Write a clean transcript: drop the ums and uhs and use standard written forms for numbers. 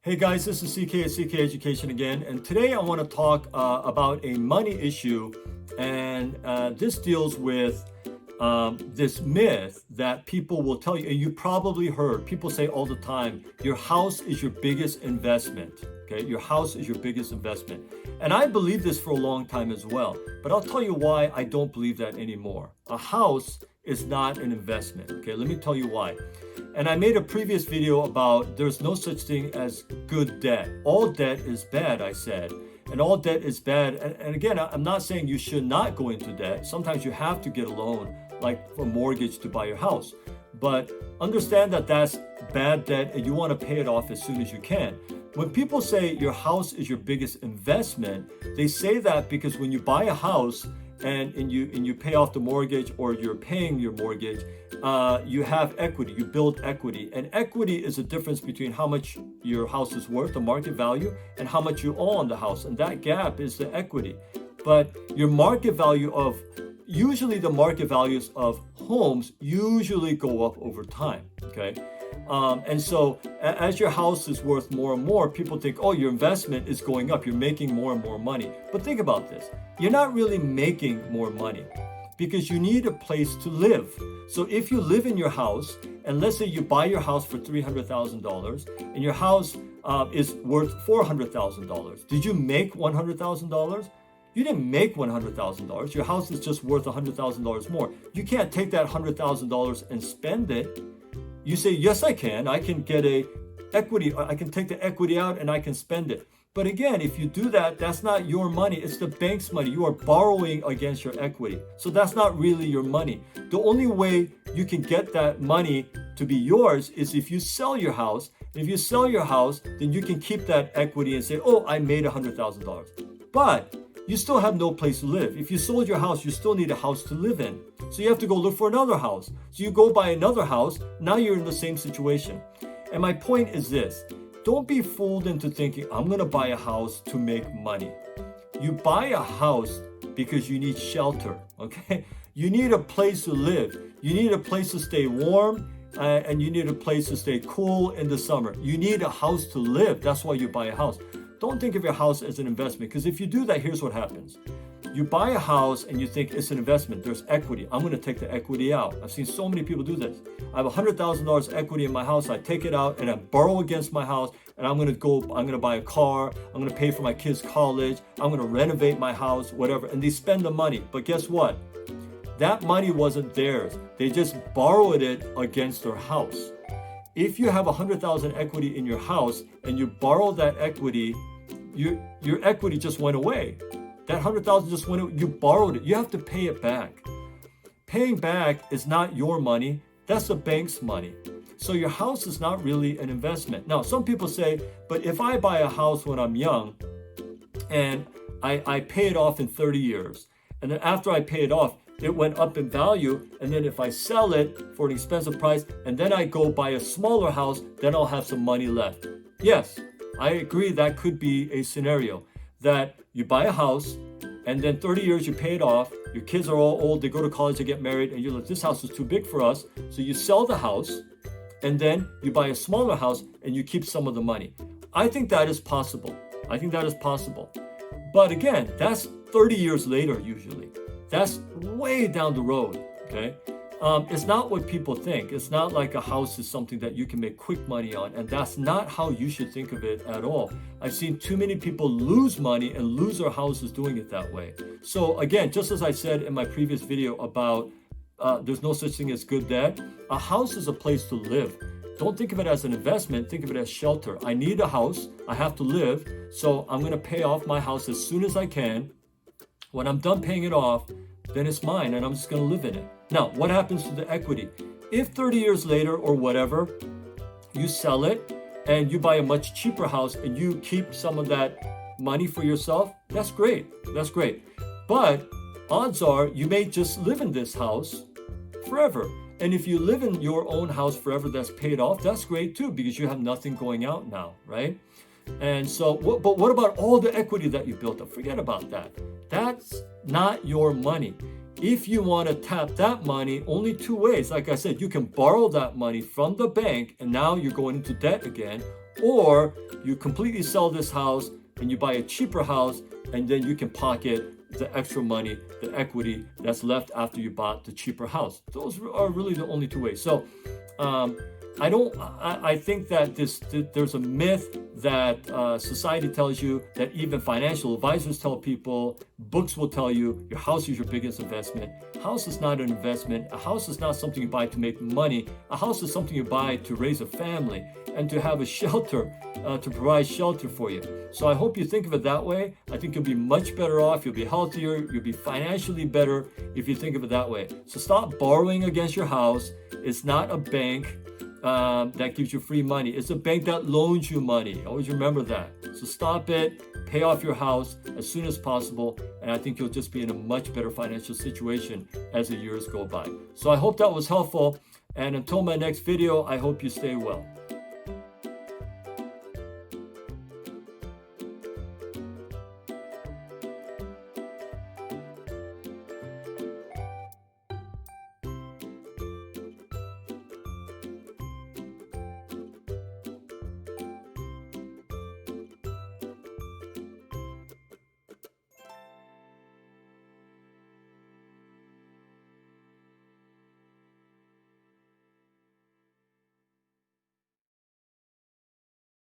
Hey guys, this is CK at CK Education again, and today I want to talk about a money issue, and this deals with this myth that people will tell you, and you probably heard people say all the time, your house is your biggest investment. Okay, your house is your biggest investment. And I believe this for a long time as well, but I'll tell you why I don't believe that anymore. A house is not an investment. Okay, let me tell you why. And I made a previous video about there's no such thing as good debt. All debt is bad, I said. And all debt is bad. And again, I'm not saying you should not go into debt. Sometimes you have to get a loan, like a mortgage to buy your house. But understand that that's bad debt and you want to pay it off as soon as you can. When people say your house is your biggest investment, they say that because when you buy a house and you pay off the mortgage, or you're paying your mortgage, you have equity, you build equity. And equity is a difference between how much your house is worth, the market value, and how much you owe on the house. And that gap is the equity. But your market value usually the market values of homes usually go up over time, okay? And so as your house is worth more and more, people think, oh, your investment is going up. You're making more and more money. But think about this. You're not really making more money because you need a place to live. So if you live in your house, and let's say you buy your house for $300,000 and your house is worth $400,000, did you make $100,000? You didn't make $100,000. Your house is just worth $100,000 more. You can't take that $100,000 and spend it. You say, yes, I can. I can get equity. I can take the equity out and I can spend it. But again, if you do that, that's not your money. It's the bank's money. You are borrowing against your equity. So that's not really your money. The only way you can get that money to be yours is if you sell your house. And if you sell your house, then you can keep that equity and say, oh, I made $100,000. But you still have no place to live. If you sold your house, you still need a house to live in. So you have to go look for another house. So you go buy another house. Now you're in the same situation. And my point is this. Don't be fooled into thinking, I'm going to buy a house to make money. You buy a house because you need shelter, okay? You need a place to live. You need a place to stay warm, and you need a place to stay cool in the summer. You need a house to live. That's why you buy a house. Don't think of your house as an investment, because if you do that, here's what happens. You buy a house and you think it's an investment. There's equity. I'm going to take the equity out. I've seen so many people do this. I have $100,000 equity in my house. I take it out and I borrow against my house, and I'm going to buy a car. I'm going to pay for my kids' college. I'm going to renovate my house, whatever. And they spend the money. But guess what? That money wasn't theirs. They just borrowed it against their house. If you have $100,000 equity in your house and you borrow that equity, your equity just went away. That $100,000 just went away. You borrowed it. You have to pay it back. Paying back is not your money. That's the bank's money. So your house is not really an investment. Now, some people say, but if I buy a house when I'm young and I pay it off in 30 years, and then after I pay it off, it went up in value, and then if I sell it for an expensive price and then I go buy a smaller house, then I'll have some money left. Yes, I agree that could be a scenario that you buy a house and then 30 years you pay it off, your kids are all old, they go to college, they get married, and you're like, this house is too big for us. So you sell the house and then you buy a smaller house and you keep some of the money. I think that is possible. But again, that's 30 years later usually. That's way down the road, okay? It's not what people think. It's not like a house is something that you can make quick money on, and that's not how you should think of it at all. I've seen too many people lose money and lose their houses doing it that way. So again, just as I said in my previous video about there's no such thing as good debt, a house is a place to live. Don't think of it as an investment, think of it as shelter. I need a house, I have to live, so I'm gonna pay off my house as soon as I can. When I'm done paying it off, then it's mine and I'm just going to live in it. Now, what happens to the equity? If 30 years later or whatever, you sell it and you buy a much cheaper house and you keep some of that money for yourself, that's great. But odds are you may just live in this house forever. And if you live in your own house forever that's paid off, that's great too, because you have nothing going out now, right? And so, but what about all the equity that you built up? Forget about that. That's not your money. If you want to tap that money, only two ways. Like I said, you can borrow that money from the bank and now you're going into debt again, or you completely sell this house and you buy a cheaper house, and then you can pocket the extra money, the equity that's left after you bought the cheaper house. Those are really the only two ways. So I think that there's a myth that society tells you, that even financial advisors tell people, books will tell you, your house is your biggest investment. A house is not an investment. A house is not something you buy to make money. A house is something you buy to raise a family and to have a shelter, to provide shelter for you. So I hope you think of it that way. I think you'll be much better off. You'll be healthier. You'll be financially better if you think of it that way. So stop borrowing against your house. It's not a bank that gives you free money. It's a bank that loans you money. Always remember that. So stop it. Pay off your house as soon as possible, and I think you'll just be in a much better financial situation as the years go by. So I hope that was helpful, and until my next video, I hope you stay well.